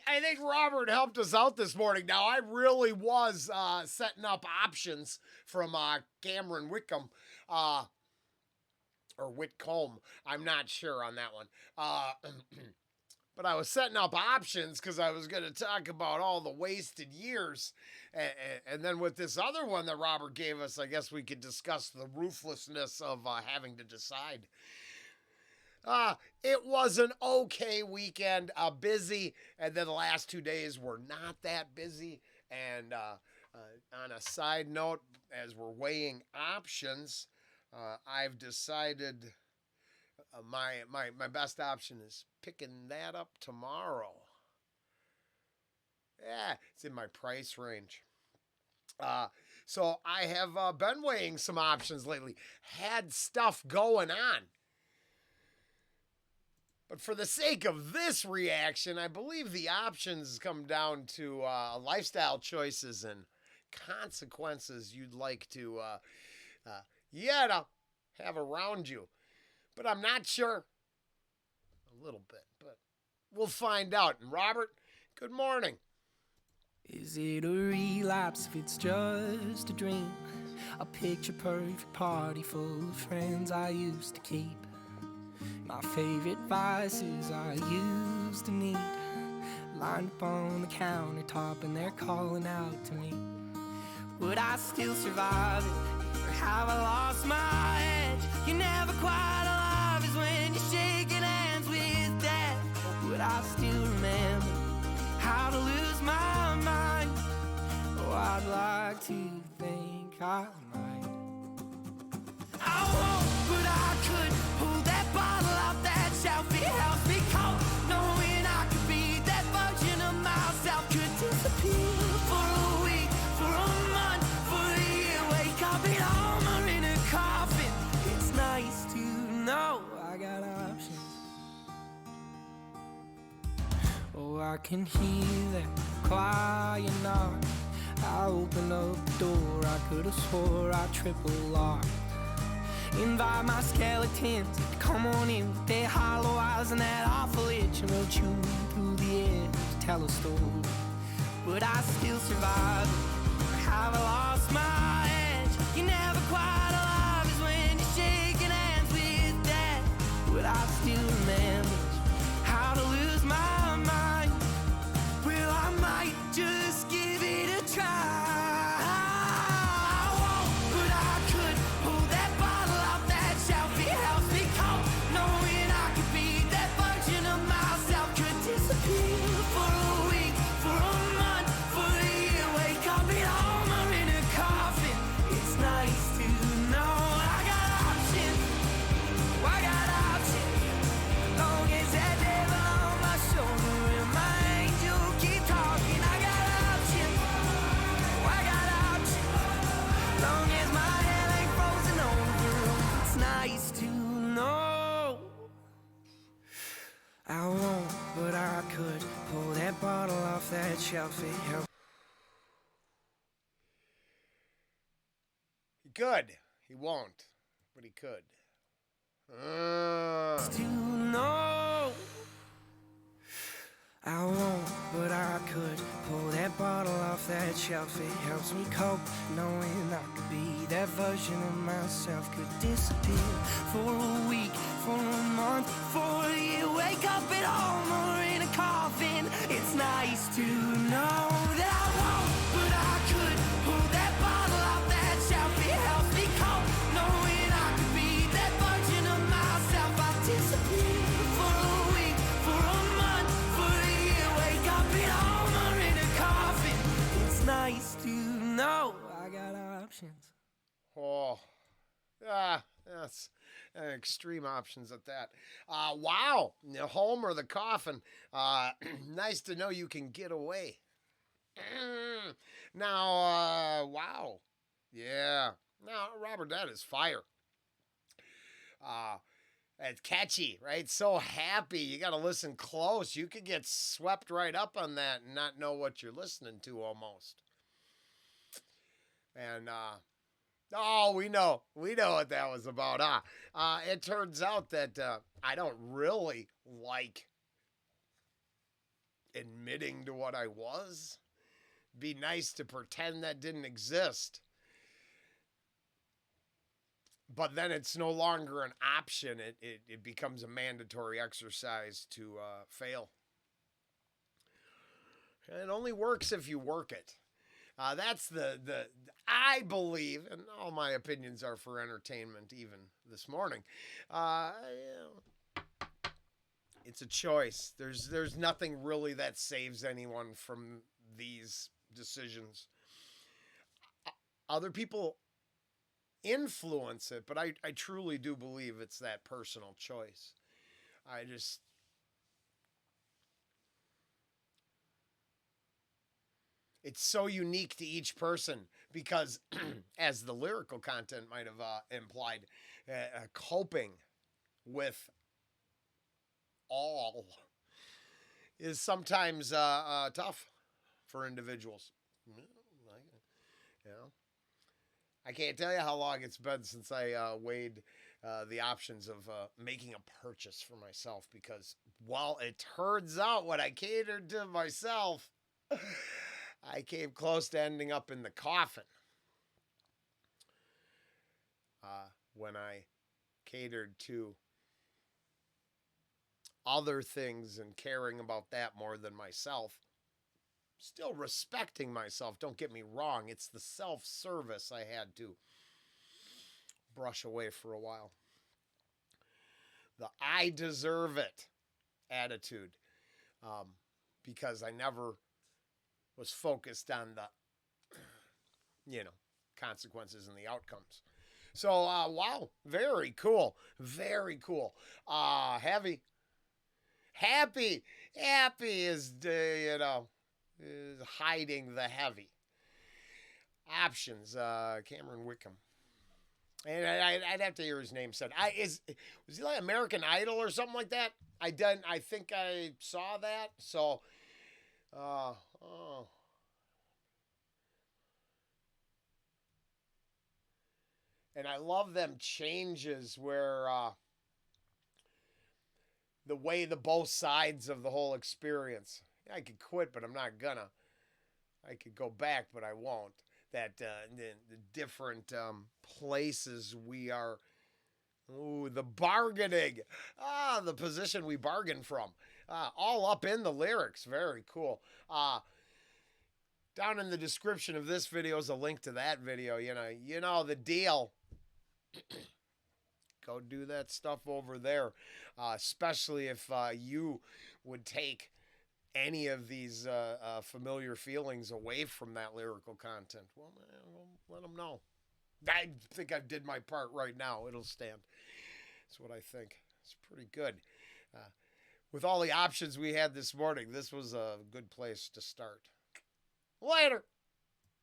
I think Robert helped us out this morning. Now, I really was setting up options from Cameron Whitcomb, or Whitcomb. I'm not sure on that one. But I was setting up options because I was going to talk about all the wasted years. And then with this other one that Robert gave us, I guess we could discuss the ruthlessness of having to decide. It was an okay weekend, busy, and then the last 2 days were not that busy. And on a side note, as we're weighing options, I've decided my best option is picking that up tomorrow. Yeah, it's in my price range. So I have been weighing some options lately. Had stuff going on. But for the sake of this reaction, I believe the options come down to lifestyle choices and consequences you'd like to, have around you. But I'm not sure. A little bit, but we'll find out. And Robert, good morning. Is it a relapse if it's just a dream? A picture perfect party full of friends I used to keep. My favorite vices I used to need, lined up on the countertop and they're calling out to me. Would I still survive it, or have I lost my edge? You're never quite alive is when you're shaking hands with death. Would I still remember how to lose my mind? Oh, I'd like to think I might. I won't, but I could pull that bottle out that shelf. It helps me cope, knowing I could be that version of myself. Could disappear for a week, for a month, for a year. Wake up in armor in a coffin. It's nice to know I got options. Oh, I can hear them quiet now. I opened up the door, I could have swore I triple locked. Invite my skeletons to come on in with their hollow eyes and that awful itch, and they'll chew through the air to tell a story. Would I still survive? Or have I lost my edge? You're never quite alive is when you're shaking hands with death. Would I still remember how to lose my mind? Well, I might just give it a try. I won't, but I could pull that bottle off that shelf. It helps. He could. He won't, but he could. To know. I won't, but I could pull that bottle off that shelf. It helps me cope, knowing I could be that version of myself. Could disappear for a week, for a month, for a year. Wake up at home or in a coffin. It's nice to know that I won't, but I could pull that bottle off that shelf. It helps me cope, knowing I could be that version of myself. I disappear for a week, for a month, for a year. Wake up at home or in a coffin. It's nice to know I got options. Oh, that's extreme options at that. Wow, home or the coffin. Nice to know you can get away. Now, wow. Yeah. Now, Robert, that is fire. It's catchy, right? So happy. You got to listen close. You could get swept right up on that and not know what you're listening to almost. And, oh, we know what that was about. It turns out that I don't really like admitting to what I was. Be nice to pretend that didn't exist. But then it's no longer an option. It becomes a mandatory exercise to fail. It only works if you work it. That's the I believe, and all my opinions are for entertainment, even this morning. It's a choice. There's nothing really that saves anyone from these decisions. Other people influence it, but I truly do believe it's that personal choice. I just it's so unique to each person because, as the lyrical content might have implied, coping with all is sometimes tough for individuals. You know, I can't tell you how long it's been since I weighed the options of making a purchase for myself because, well, it turns out when I catered to myself, I came close to ending up in the coffin when I catered to other things and caring about that more than myself. Still respecting myself, don't get me wrong. It's the self-service I had to brush away for a while. The I deserve it attitude, because I never was focused on the, consequences and the outcomes. So, wow, very cool. Very cool. Heavy. Happy. Happy is, is hiding the heavy. Options, Cameron Whitcomb. And I'd have to hear his name said. Was he like American Idol or something like that? I think I saw that. So, oh. And I love them changes where the way the both sides of the whole experience. I could quit, but I'm not gonna. I could go back, but I won't. That the different places we are. Ooh, the bargaining. The position we bargain from. All up in the lyrics. Very cool. Down in the description of this video is a link to that video. You know the deal. Go do that stuff over there, especially if you would take any of these familiar feelings away from that lyrical content. Well, man, let them know. I think I did my part right now. It'll stand. That's what I think. It's pretty good. With all the options we had this morning, this was a good place to start. Later.